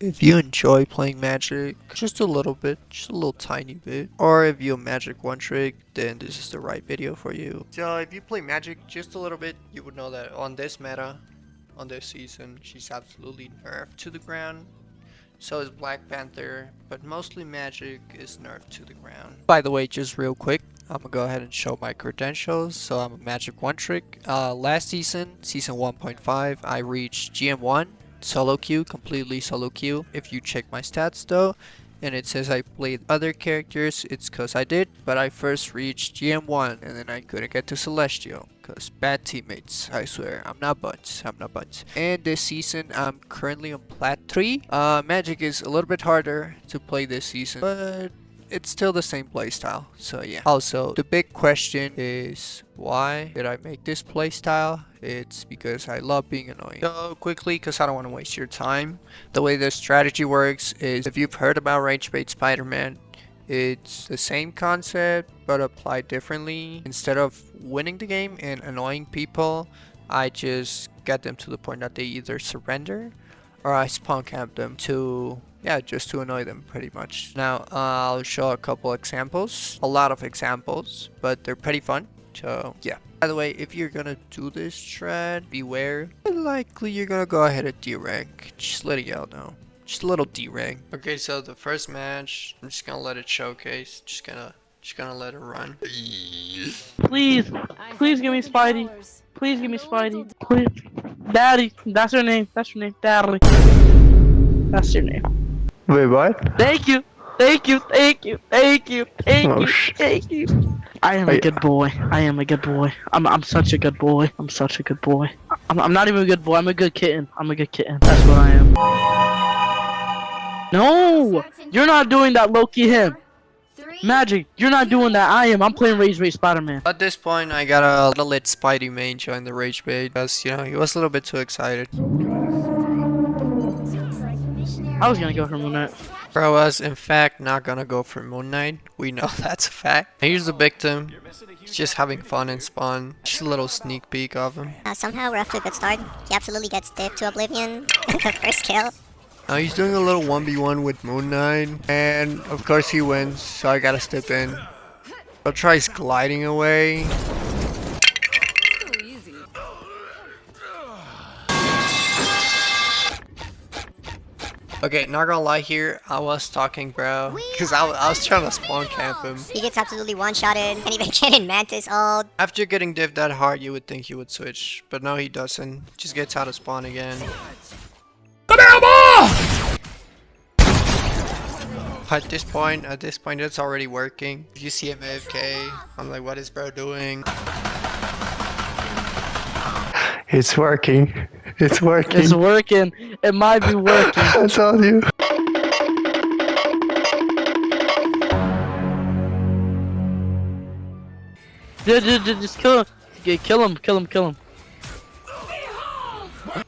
If you enjoy playing Magic just a little bit, just a little tiny bit, or if you're Magic one trick, then this is the right video for you. So if you play Magic just a little bit, you would know that on this meta, on this season, she's absolutely nerfed to the ground. So is Black Panther, but mostly Magic is nerfed to the ground. By the way, just real quick, I'm gonna go ahead and show my credentials. So I'm a Magic one trick. Last season, season 1.5, I reached GM1. Solo queue, completely solo queue. If you check my stats though, and it says I played other characters, it's cause I did, but I first reached GM1 and then I couldn't get to Celestial, cause bad teammates, I swear, I'm not butts. And this season, I'm currently on Plat 3. Magic is a little bit harder to play this season, but it's still the same playstyle, so yeah. Also, the big question is, why did I make this playstyle? It's because I love being annoying. So quickly, because I don't want to waste your time, the way this strategy works is, if you've heard about Ragebait Spider-Man, it's the same concept, but applied differently. Instead of winning the game and annoying people, I just get them to the point that they either surrender, or I spawn camp them to, yeah, just to annoy them pretty much. Now, I'll show a couple examples, a lot of examples, but they're pretty fun, so yeah. By the way, if you're gonna do this strat, beware. Likely you're gonna go ahead and D-rank, just letting y'all know. Just a little D-rank. Okay, so the first match, I'm just gonna let it showcase, just gonna let it run. Please, please give me Spidey. Please give me Spidey. Please. Daddy, that's her name. That's her name. Daddy. That's your name. Wait, what? Thank you. Thank you. Thank you. Thank you. Thank Oh, you. Thank you. I am a good boy. I am a good boy. I'm such a good boy. I'm such a good boy. I'm not even a good boy. I'm a good kitten. I'm a good kitten. That's what I am. No, you're not doing that, Loki. Him. Magic, you're not doing that. I am. I'm playing Ragebait Spider-Man. At this point, I gotta let Spidey main join the rage bait because, you know, he was a little bit too excited. I was gonna go for Moon Knight. Bro was, in fact, not gonna go for Moon Knight. We know that's a fact. Here's the victim. He's just having fun in spawn. Just a little sneak peek of him. Somehow we're off to a good start. He absolutely gets dipped to oblivion. The first kill. Now he's doing a little 1v1 with Moon Knight. And of course he wins, so I gotta step in. I'll try gliding away. Okay, not gonna lie here, I was talking, bro, because I was trying to spawn camp him. He gets absolutely one-shotted. And even Cannon Mantis ult. After getting div that hard, you would think he would switch, but no, he doesn't. Just gets out of spawn again. At this point, it's already working. If you see him AFK, I'm like, what is bro doing? it's working. It's working. It's working. It might be working. I told you. Just kill him. Okay, kill him.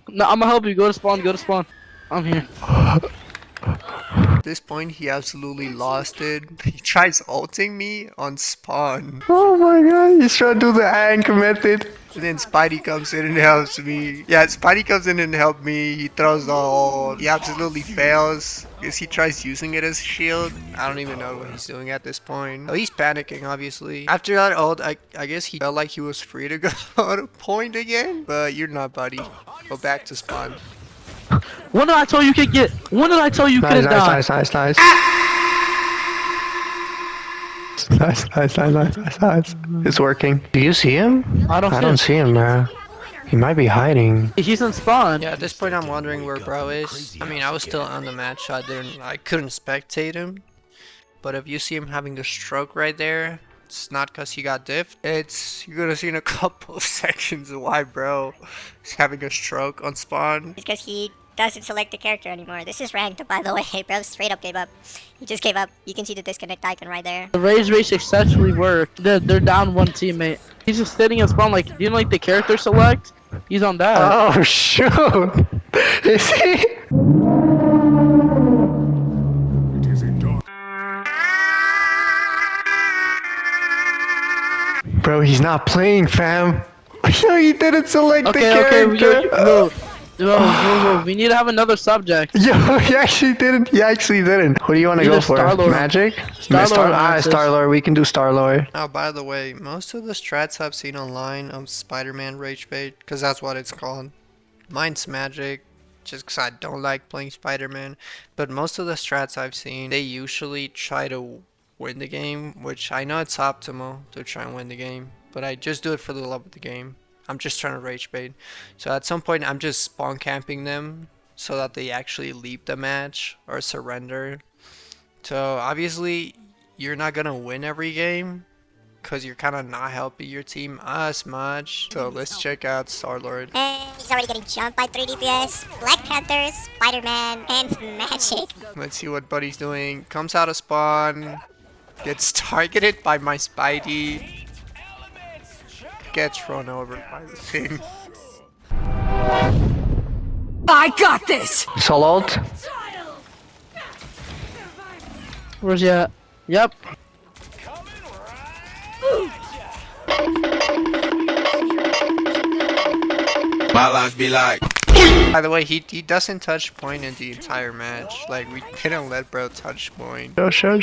No, I'm gonna help you. Go to spawn. I'm here. At this point, he absolutely lost it. He tries ulting me on spawn. Oh my god, he's trying to do the anchor method. And then Spidey comes in and helps me. Yeah, Spidey comes in and helps me. He throws the ult. He absolutely fails because he tries using it as a shield. I don't even know what he's doing at this point. Oh, he's panicking, obviously. After that ult, I guess he felt like he was free to go to point again. But you're not, buddy. Go back to spawn. When did I tell you could get? When did I tell you couldn't die? Nice. Nice. It's working. Do you see him? I don't see him, man. He might be hiding. He's in spawn. Yeah, at this point I'm wondering where bro is. I mean, I was still on the match, so I couldn't spectate him. But if you see him having a stroke right there, it's not because he got diffed. You're gonna see in a couple of sections why bro is having a stroke on spawn. It's because he doesn't select the character anymore. This is ranked, by the way. Bro straight up gave up. He just gave up. You can see the disconnect icon right there. The race successfully worked. They're down one teammate. He's just sitting in spawn like, do you know like the character select? He's on that. Oh shoot! Is he? Bro, he's not playing, fam. No, he didn't select the character. No. Bro, we need to have another subject. Yo, he actually didn't. He actually didn't. What do you want to Either go for? Star-Lord. Magic? Star-Lord or Mantis. Star-Lord. We can do Star-Lord. Oh, by the way, most of the strats I've seen online of Spider-Man Ragebait, because that's what it's called. Mine's Magic, just because I don't like playing Spider-Man. But most of the strats I've seen, they usually try to win the game, which I know it's optimal to try and win the game. But I just do it for the love of the game. I'm just trying to Ragebait. So at some point, I'm just spawn camping them so that they actually leave the match or surrender. So obviously, you're not going to win every game, because you're kind of not helping your team as much. So let's check out Star-Lord. And he's already getting jumped by 3 DPS, Black Panthers, Spider-Man, and Magic. Let's see what Buddy's doing. Comes out of spawn. Gets targeted by my Spidey. Gets run over by the thing. I got this! Soloed. Where's he at? Yep. My life be like. By the way, he doesn't touch point in the entire match. Like, we didn't let bro touch point. Sure.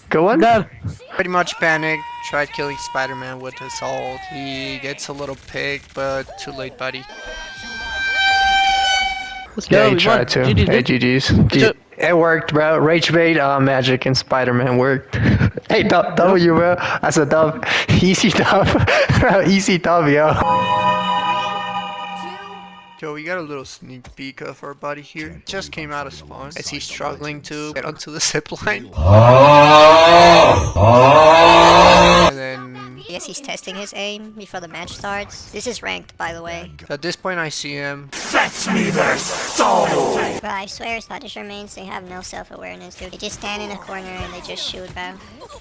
Go on. Dead. Pretty much panicked. Tried killing Spider-Man with his ult. He gets a little pig, but too late, buddy. Let's go. Yeah, he we tried won. to. GG's, Hey, dude. GG's. It worked, bro. Ragebait, Magic, and Spider-Man worked. Hey, W, bro. I said dub. Easy dub. Bro, easy dub, yo. Yo, we got a little sneak peek of our buddy here. Just came out of spawn as he's struggling to get onto the zip line. And then I guess he's testing his aim before the match starts. This is ranked, by the way. at this point I see him. But I swear Punisher mains, they have no self-awareness, dude. They just stand in a corner and they just shoot, bro.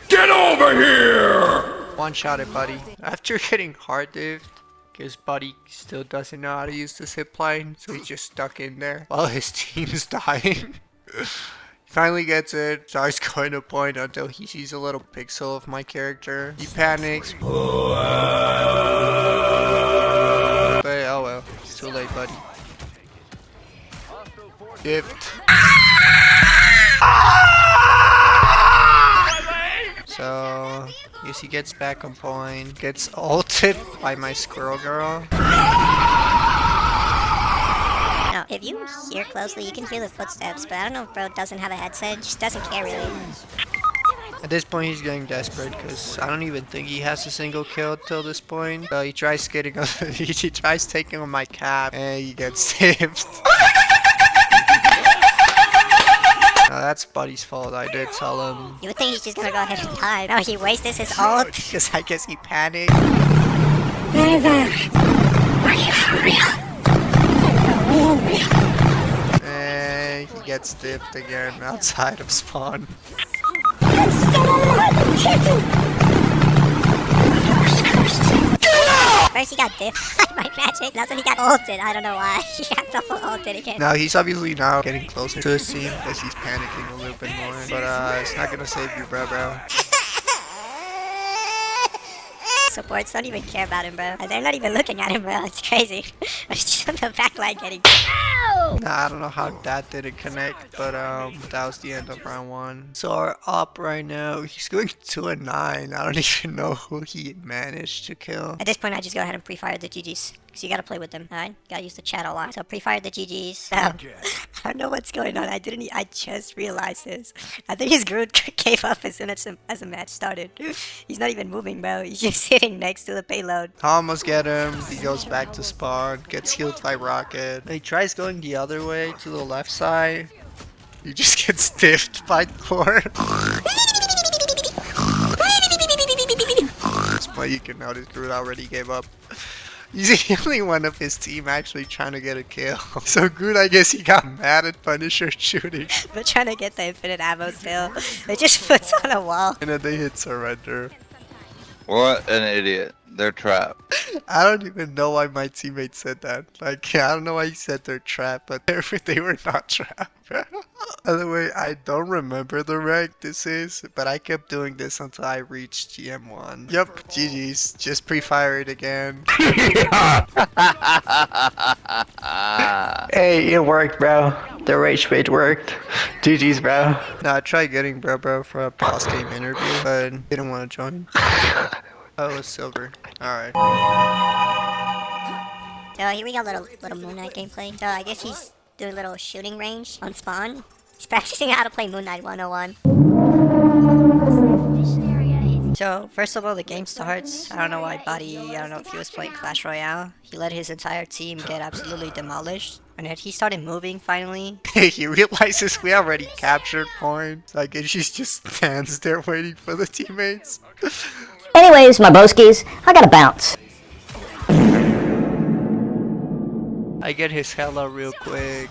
Get over here! One shot at Buddy. After getting hard dived, because Buddy still doesn't know how to use the zipline, so he's just stuck in there while his team's dying. Finally gets it, starts going to point until he sees a little pixel of my character. He panics. But oh well, it's too late, buddy. Gift. So, guess he gets back on point, gets ulted by my squirrel girl. Now, if you hear closely, you can hear the footsteps, but I don't know if bro doesn't have a headset, just doesn't care really. At this point, he's getting desperate because I don't even think he has a single kill till this point. So he tries getting, he tries taking on my cap, and he gets saved. No, that's Buddy's fault. I did tell him. You would think he's just gonna go ahead and die. No, he wasted his ult. Because I guess he panicked. There, there. Are you for real? And he gets dipped again outside of spawn. I'm still alive, chicken! Force cursed. First he got dipped by my magic, that's when he got ulted. I don't know why. He got double ulted again. Now he's obviously now getting closer to his team because he's panicking a little bit more. But it's not gonna save you, bro. Supports don't even care about him, bro. They're not even looking at him, bro. It's crazy. But it's just on the back line getting. Ow! Nah, I don't know how that didn't connect, but that was the end of round 1. So our op right now, he's going 2-9. I don't even know who he managed to kill. At this point, I just go ahead and pre-fire the GGs. Because you gotta play with them, alright? Gotta use the chat a lot. So pre-fire the GGs. I don't know what's going on. I just realized this. I think his Groot gave up as soon as the match started. He's not even moving, bro. He's just sitting next to the payload. Almost get him. He goes back to spawn, gets healed by Rocket. He tries going the other way to the left side. He just gets stiffed by Thor. That's why you can notice Groot already gave up. He's the only one of his team actually trying to get a kill. So Groot, I guess he got mad at Punisher shooting. They're trying to get the infinite ammo still. They just puts on a wall. And then they hit surrender. What an idiot. They're trapped. I don't even know why my teammate said that. Like, I don't know why he said they're trapped, but they were not trapped. By the way, I don't remember the rank this is, but I kept doing this until I reached GM1. Yup, GG's. Just pre-fire it again. Hey, it worked, bro. The rage bait worked. GG's, bro. Nah, I tried getting bro for a post-game interview, but didn't want to join. Oh, it was silver. Alright. So here we got little Moon Knight gameplay. So I guess he's doing a little shooting range on spawn. He's practicing how to play Moon Knight 101. So first of all, the game starts. I don't know why Buddy, I don't know if he was playing Clash Royale. He let his entire team get absolutely demolished. And then he started moving finally. He realizes we already captured points. I guess he just stands there waiting for the teammates. Anyways, my broskies, I gotta bounce. I get his hella real quick.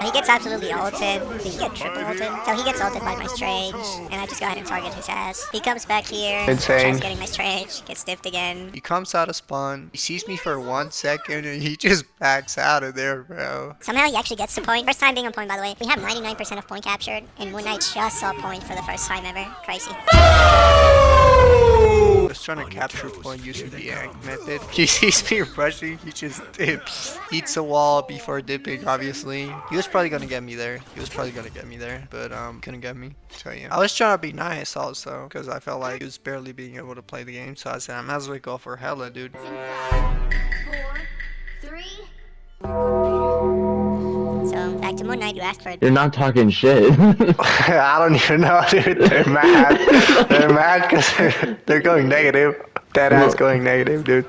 He gets absolutely ulted. He get triple ulted. So he gets ulted by my Strange, and I just go ahead and target his ass. He comes back here, Insane. tries getting my Strange, gets stiffed again. He comes out of spawn, he sees me for 1 second, and he just backs out of there, bro. Somehow he actually gets to point. First time being on point, by the way. We have 99% of point captured, and Moon Knight just saw point for the first time ever. Crazy. I was trying to capture point using the Yank method. He sees me rushing, he just dips. Eats a wall before dipping, obviously. He was probably gonna get me there. But couldn't get me. So yeah. I was trying to be nice also, because I felt like he was barely being able to play the game. So I said, I might as well go for hella, dude. 4, 3. So back to Moon Knight, you asked for it. You're not talking shit. I don't even know, dude. They're mad. They're mad because they're going negative. That ass going negative, dude.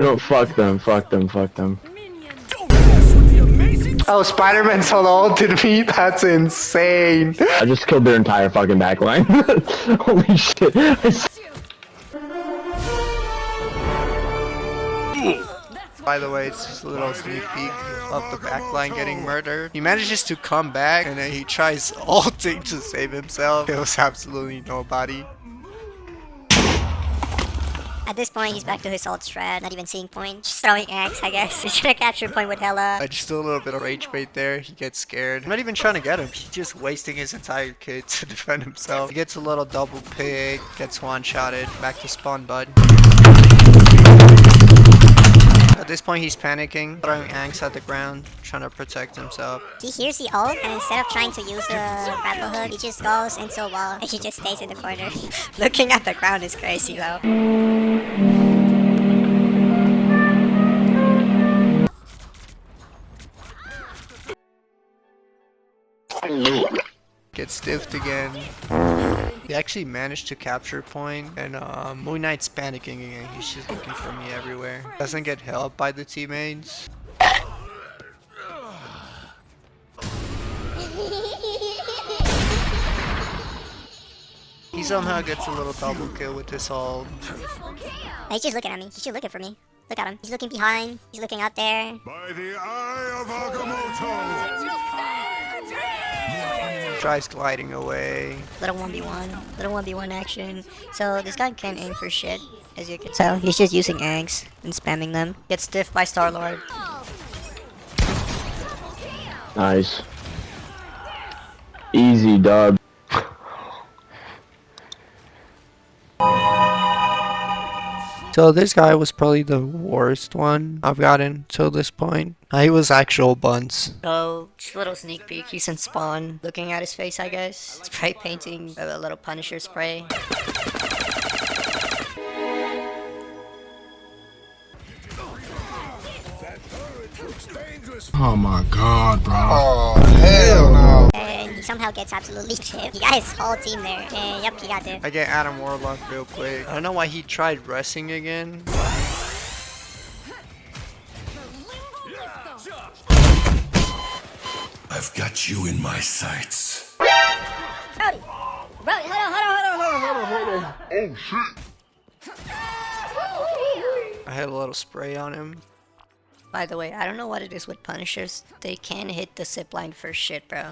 No, fuck them, fuck them, fuck them. Oh, Spider-Man solo ulted me? That's insane. I just killed their entire fucking backline. Holy shit. By the way, it's just a little sneak peek of the backline getting murdered. He manages to come back and then he tries ulting to save himself. There was absolutely nobody. At this point, he's back to his old strat, not even seeing point. Just throwing axe, I guess. He's trying to capture point with hella. I just do a little bit of rage bait there. He gets scared. I'm not even trying to get him. He's just wasting his entire kit to defend himself. He gets a little double pick, gets one-shotted. Back to spawn, bud. At this point, he's panicking, throwing angst at the ground, trying to protect himself. He hears the ult, and instead of trying to use the grapple hook, he just goes into a wall, and he just stays in the corner. Looking at the ground is crazy, though. Gets stiffed again. He actually managed to capture point, and Moon Knight's panicking again. He's just looking for me everywhere. Doesn't get helped by the teammates. He somehow gets a little double kill with his ult. He's just looking at me. He's just looking for me. Look at him. He's looking behind. He's looking up there. By the eye of Agamotto! Tries gliding away. Little 1v1 action. So this guy can't aim for shit, as you can tell. He's just using eggs and spamming them. Gets stiffed by Star-Lord. Nice. Easy dub. So this guy was probably the worst one I've gotten till this point. He was actual buns. So, just a little sneak peek. He's in spawn. Looking at his face, I guess. Spray painting a little Punisher spray. Oh my god, bro. Oh, hell no. And he somehow gets absolutely tipped. He got his whole team there. And yep, he got tipped. I get Adam Warlock real quick. I don't know why he tried wrestling again. I've got you in my sights. Brody, hold on. Oh shit. I had a little spray on him. By the way, I don't know what it is with Punishers. They can't hit the zipline for shit, bro.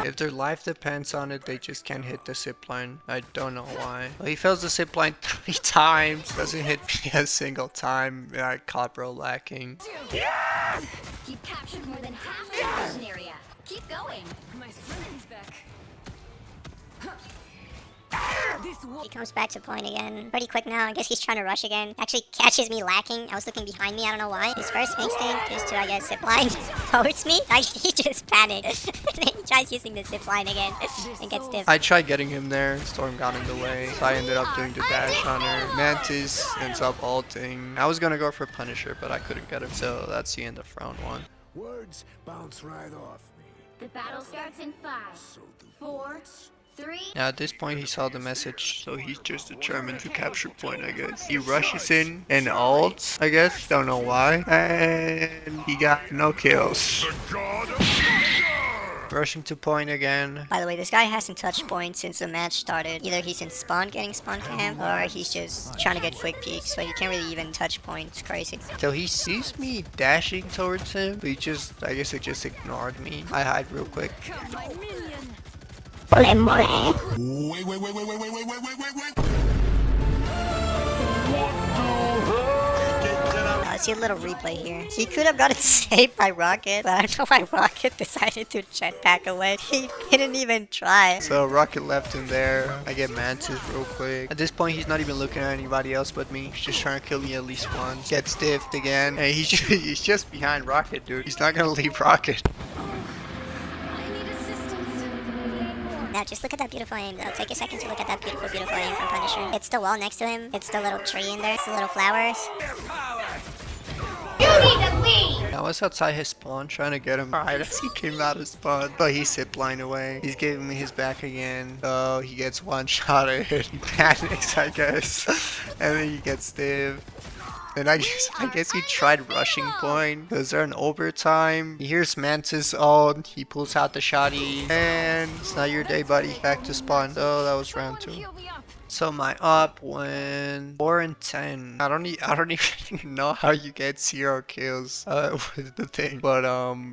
If their life depends on it, they just can't hit the zipline. I don't know why. Well, he fails the zipline 3 times. Doesn't hit me a single time. I caught bro lacking. He comes back to point again. Pretty quick now. I guess he's trying to rush again. Actually catches me lacking. I was looking behind me. I don't know why. His first instinct is to, I guess, zipline towards me. He just panicked. Then he tries using the zipline again and gets stiff. I tried getting him there. Storm got in the way. So I ended up doing the dash on her. Mantis ends up ulting. I was gonna go for Punisher, but I couldn't get him. So that's the end of round 1. Words bounce right off me. The battle starts in 5, 4, 3. Now at this point he saw the message, so he's just determined to capture point, I guess. He rushes in and ults, I guess, don't know why. And he got no kills. Rushing to point again. By the way, this guy hasn't touched point since the match started. Either he's in spawn getting spawn camp, or he's just trying to get quick peeks, so he can't really even touch point. It's crazy. So he sees me dashing towards him, but I guess he just ignored me. I hide real quick. Wait. Let's see a little replay here. He could have gotten saved by Rocket, but I don't know why Rocket decided to jetpack away. He didn't even try. So Rocket left him there. I get Mantis real quick. At this point, he's not even looking at anybody else but me. He's just trying to kill me at least once. Get stiffed again. And he's just behind Rocket, dude. He's not gonna leave Rocket. Now just look at that beautiful aim though. Take a second to look at that beautiful aim from Punisher. It's the wall next to him. It's the little tree in there. It's the little flowers. I was outside his spawn trying to get him right as he came out of spawn. But he's ziplined away. He's giving me his back again. So he gets one-shotted. He panics, I guess. And then he gets stiff. And I guess he tried rushing point because they're in overtime. He hears Mantis ult. He pulls out the shotty. And it's not your day, buddy. Back to spawn. So that was round 2. So my up went 4 and 10. I don't even know how you get 0 kills with the thing. But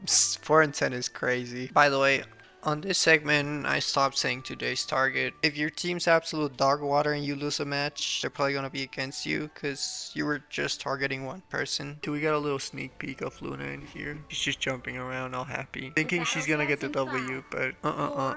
4 and 10 is crazy. By the way, on this segment, I stopped saying today's target. If your team's absolute dog water and you lose a match, they're probably gonna be against you because you were just targeting one person. Do we got a little sneak peek of Luna in here? She's just jumping around all happy, thinking she's gonna get the W, but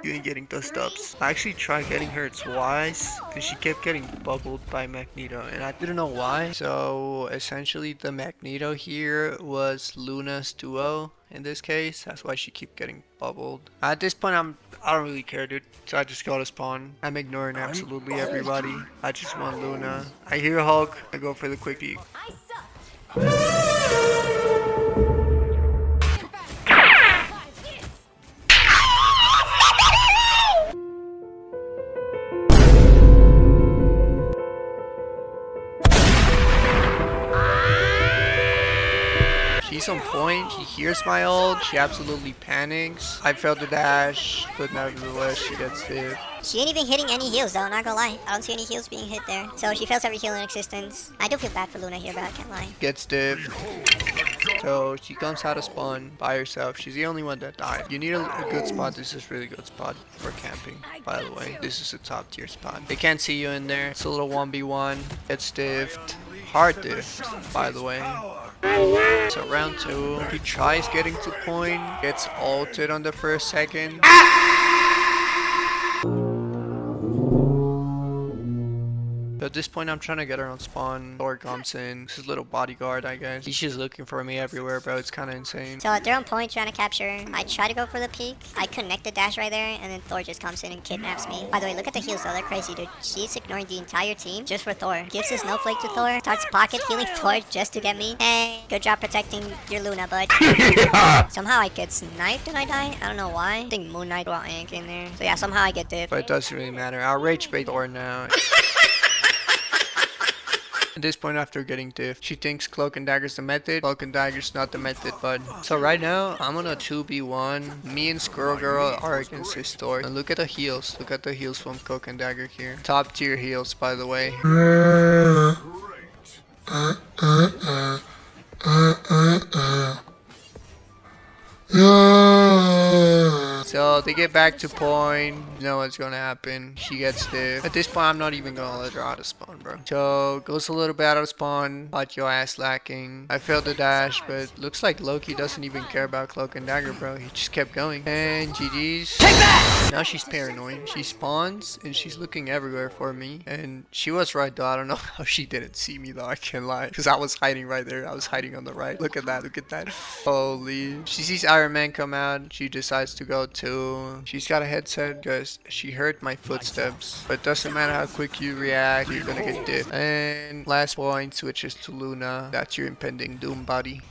you ain't getting the stubs. I actually tried getting her twice because she kept getting bubbled by Magneto and I didn't know why. So essentially the Magneto here was Luna's duo. In this case, that's why she keep getting bubbled. At this point, I don't really care, dude. So I just go to spawn. I'm ignoring absolutely everybody. I just want Luna. I hear Hulk. I go for the quick peek. He's on point, he hears my ult, she absolutely panics. I failed the dash, but nevertheless she gets hit. She ain't even hitting any heals though, not gonna lie. I don't see any heals being hit there. So she fails every heal in existence. I do feel bad for Luna here, but I can't lie. Gets stiffed. So she comes out of spawn by herself. She's the only one that died. You need a good spot. This is a really good spot for camping, by the way. This is a top tier spot. They can't see you in there. It's a little 1v1. Gets stiffed. Hard diffed, by the way. So round 2, he tries getting to point, gets ulted on the first second. So at this point I'm trying to get her on spawn. Thor comes in. This is little bodyguard, I guess. He's just looking for me everywhere, bro. It's kind of insane. So they're on point trying to capture. I try to go for the peek. I connect the dash right there, and then Thor just comes in and kidnaps me. By the way, look at the heals though. They're crazy, dude. She's ignoring the entire team just for Thor. Gives his snowflake to Thor. Starts pocket healing Thor just to get me. Hey, good job protecting your Luna, bud. Somehow I get sniped and I die. I don't know why. I think Moon Knight brought Ink in there. So yeah, somehow I get dipped. But it doesn't really matter. I'll rage bait Thor now. At this point, after getting diffed, she thinks Cloak and Dagger's the method. Cloak and Dagger's not the method, bud. So right now, I'm on a 2v1. Me and Squirrel Girl are against his Thor. And look at the heals. Look at the heals from Cloak and Dagger here. Top tier heals, by the way. So they get back to point. You know what's gonna happen. She gets stiff. At this point, I'm not even gonna let her out of spawn, bro. So goes a little bit out of spawn. But your ass lacking. I failed the dash, but looks like Loki doesn't even care about cloak and dagger, bro. He just kept going. And GG's. Take that! Now she's paranoid. She spawns and she's looking everywhere for me. And she was right though. I don't know how she didn't see me though. I can't lie. Because I was hiding right there. I was hiding on the right. Look at that. Look at that. Holy. She sees Iron Man come out. She decides to go too. She's got a headset because she heard my footsteps. But it doesn't matter how quick you react. You're gonna get dipped. And last point switches to Luna. That's your impending doom, buddy.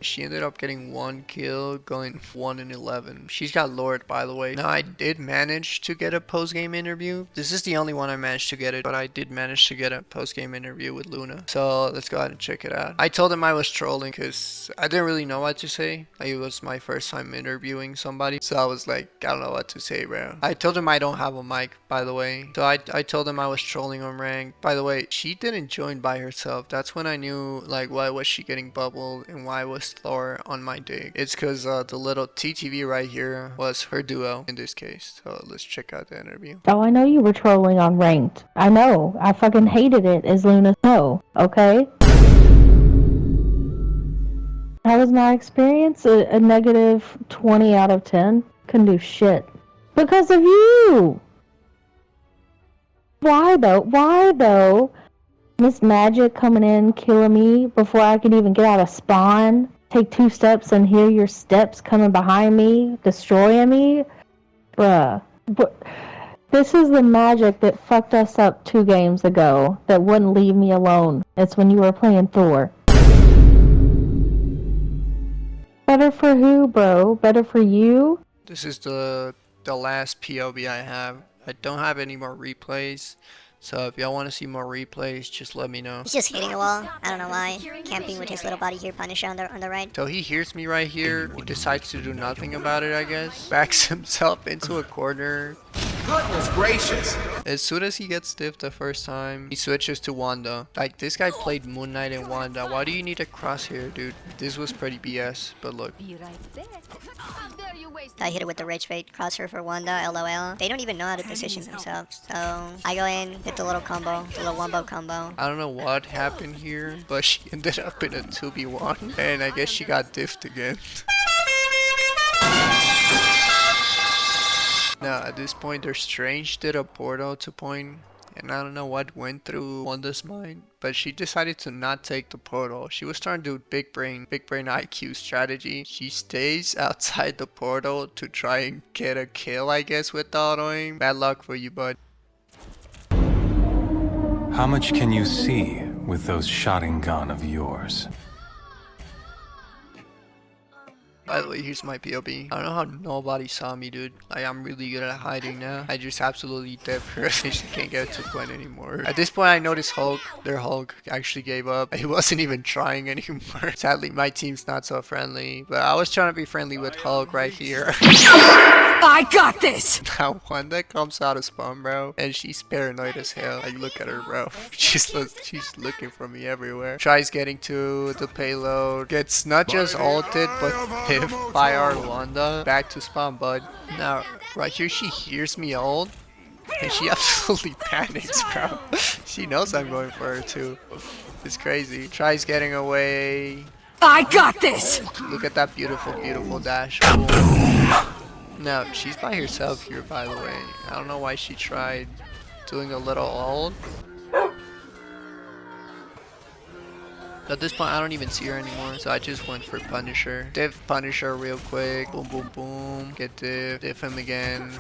She ended up getting 1 kill, going 1-11. She's got Lord, by the way. Now, I did manage to get a post-game interview. This is the only one I managed to get it, but I did manage to get a post-game interview with Luna. So, let's go ahead and check it out. I told him I was trolling because I didn't really know what to say. It was my first time interviewing somebody. So, I was like, I don't know what to say, bro. I told him I don't have a mic, by the way. So, I told him I was trolling on rank. By the way, she didn't join by herself. That's when I knew, like, why was she getting bubbled and why was slower on my dig. It's because the little TTV right here was her duo in this case. So let's check out the interview. Oh, I know you were trolling on ranked. I know. I fucking hated it, as Luna know. Okay? How was my experience? A negative 20 out of 10. Couldn't do shit. Because of you! Why though? Why though? Miss Magic coming in, killing me before I could even get out of spawn. Take 2 steps and hear your steps coming behind me, destroying me. Bruh. This is the Magic that fucked us up 2 games ago, that wouldn't leave me alone. It's when you were playing Thor. Better for who, bro? Better for you? This is the last POV I have. I don't have any more replays. So if y'all want to see more replays, just let me know. He's just hitting a wall. I don't know why. Camping with his little body here, Punisher on the right. So he hears me right here. He decides to do nothing about it, I guess. Backs himself into a corner. Goodness gracious. As soon as he gets stiffed the first time, he switches to Wanda. Like, this guy played Moon Knight and Wanda. Why do you need a crosshair, dude? This was pretty BS, but look. I hit it with the Ragebait crosshair for Wanda, LOL. They don't even know how to position themselves. So I go in, hit the little combo, the little wombo combo. I don't know what happened here, but she ended up in a 2v1. And I guess she got diffed again. Now, at this point, their Strange did a portal to point, and I don't know what went through Wanda's mind, but she decided to not take the portal. She was trying to do big brain IQ strategy. She stays outside the portal to try and get a kill, I guess, with the autoing. Bad luck for you, bud. How much can you see with those shotting gun of yours? By the way, here's my POV. I don't know how nobody saw me, dude. Like, I'm really good at hiding now. I just absolutely dead her. She can't get to point anymore. At this point, I noticed Hulk. Their Hulk actually gave up. He wasn't even trying anymore. Sadly, my team's not so friendly. But I was trying to be friendly with Hulk right here. I got this! Now, Wanda comes out of spawn, bro. And she's paranoid as hell. Like, look at her, bro. She's looking for me everywhere. Tries getting to the payload. Gets not just ulted, but by our Wanda. Back to spawn, bud. Now, right here, she hears me ult, and she absolutely panics, bro. She knows I'm going for her, too. It's crazy. Tries getting away. I got this! Look at that beautiful, beautiful dash. Now, she's by herself here, by the way. I don't know why she tried doing a little ult. At this point, I don't even see her anymore, so I just went for Punisher. Diff Punisher real quick. Boom, boom, boom. Get diff him again.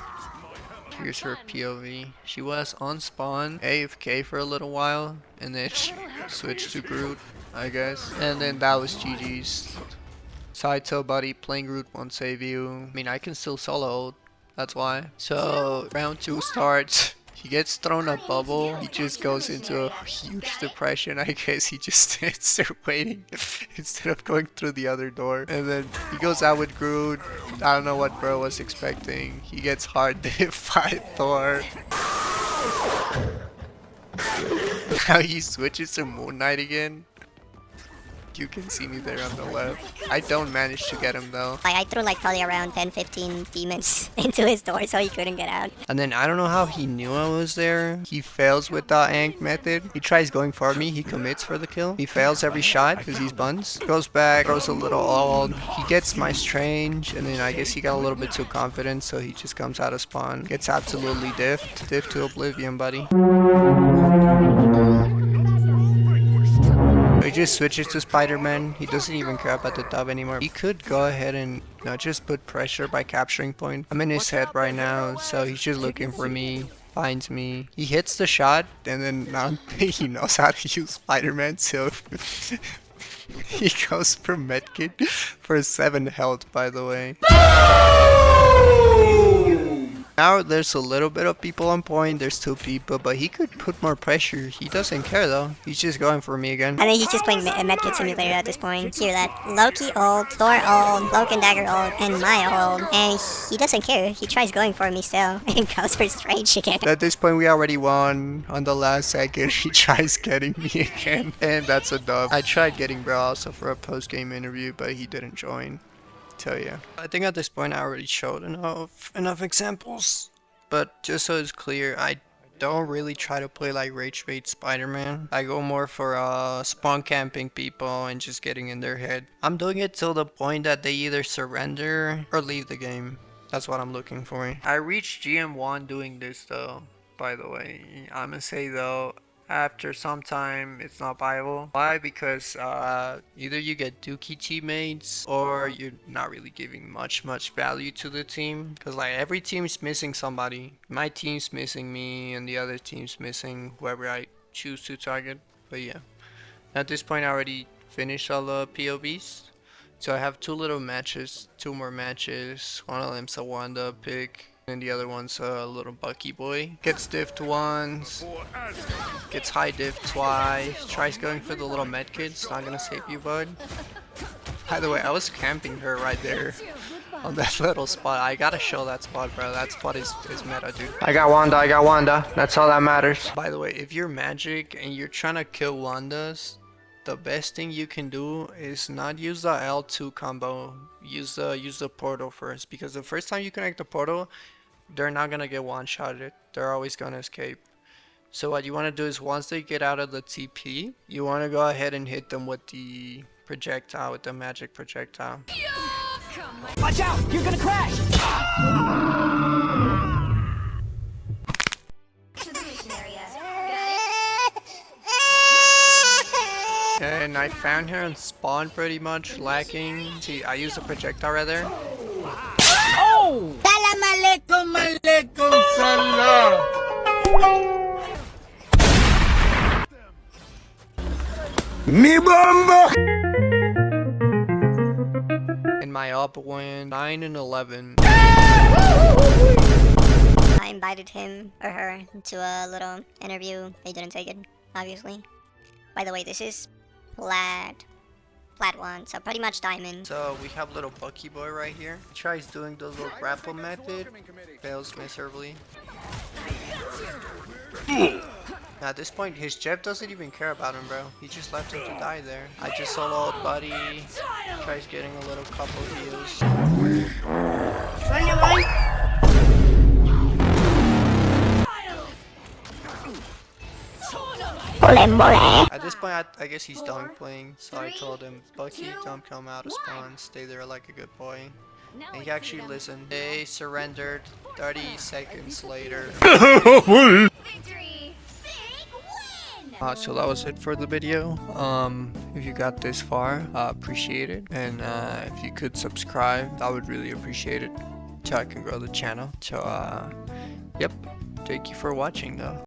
Here's her POV. She was on spawn, AFK for a little while, and then she switched to Groot, I guess. And then that was GG's. Saito, buddy, playing Groot won't save you. I mean, I can still solo ult, that's why. So, round 2 starts. He gets thrown a bubble. He just goes into a huge depression. I guess he just stands there waiting instead of going through the other door. And then he goes out with Groot. I don't know what bro was expecting. He gets hard diff by Thor. Now he switches to Moon Knight again. You can see me there on the left. I don't manage to get him though. Like, I threw like probably around 10-15 demons into his door so he couldn't get out. And then I don't know how he knew I was there. He fails with the Ankh method. He tries going for me. He commits for the kill. He fails every shot because he's buns. Goes back, throws a little ult. He gets my strange, and then I guess he got a little bit too confident, so he just comes out of spawn. Gets absolutely diffed. Diff to oblivion, buddy. He just switches to Spider-Man. He doesn't even care about the dub anymore. He could go ahead and just put pressure by capturing point. I'm in his head right now, so he's just looking for me. Finds me. He hits the shot, and then I don't think he knows how to use Spider-Man, so he goes for medkit for 7 health, by the way. Now there's a little bit of people on point. There's 2 people, but he could put more pressure. He doesn't care though. He's just going for me again. I think he's just playing Medkit Simulator at this point. Hear that? Loki ult, Thor ult, Cloak and Dagger ult, and my ult. And he doesn't care. He tries going for me still. And goes for Strange again. At this point we already won. On the last second he tries getting me again. And that's a dub. I tried getting Bro also for a post-game interview, but he didn't join. Tell you. I think at this point I already showed enough examples, but just so it's clear, I don't really try to play like Ragebait Spider-Man. I go more for spawn camping people and just getting in their head. I'm doing it till the point that they either surrender or leave the game. That's what I'm looking for. I reached GM1 doing this though, by the way. I'm gonna say though, after some time it's not viable. Why? Because either you get dookie teammates or you're not really giving much value to the team, because like every team's missing somebody. My team's missing me and the other team's missing whoever I choose to target. But yeah, at this point I already finished all the POVs, so I have 2 little matches, 2 more matches. One of them's a Wanda pick and the other one's a little Bucky boy. Gets diffed once, gets high diff twice, tries going for the little medkit. It's not gonna save you, bud. By the way, I was camping her right there on that little spot. I gotta show that spot, bro. That spot is meta, dude. I got Wanda. That's all that matters. By the way, if you're Magic and you're trying to kill Wandas, the best thing you can do is not use the L2 combo. Use the portal first, because the first time you connect the portal, they're not gonna get one-shotted. They're always gonna escape. So what you want to do is once they get out of the TP, you want to go ahead and hit them with the projectile, with the magic projectile. Watch out! You're gonna crash! And I found her on spawn pretty much lacking. See, I used a projectile right there. Oh! Salam alaikum, alaikum salam! Mi bomba! And my up went 9 and 11. I invited him or her to a little interview. They didn't take it, obviously. By the way, this is plat 1, so pretty much diamond. So we have little Bucky boy right here. He tries doing the little grapple method, fails miserably. At this point, his Jeff doesn't even care about him, bro. He just left him to die there. I just soloed Buddy. Tries getting a little couple heals. At this point, I guess he's done playing, so I told him, Bucky, don't come out of spawn, stay there like a good boy. And he actually listened. They surrendered 30 seconds later. So that was it for the video. If you got this far, appreciate it. And if you could subscribe, I would really appreciate it, so I can grow the channel. So, yep. Thank you for watching though.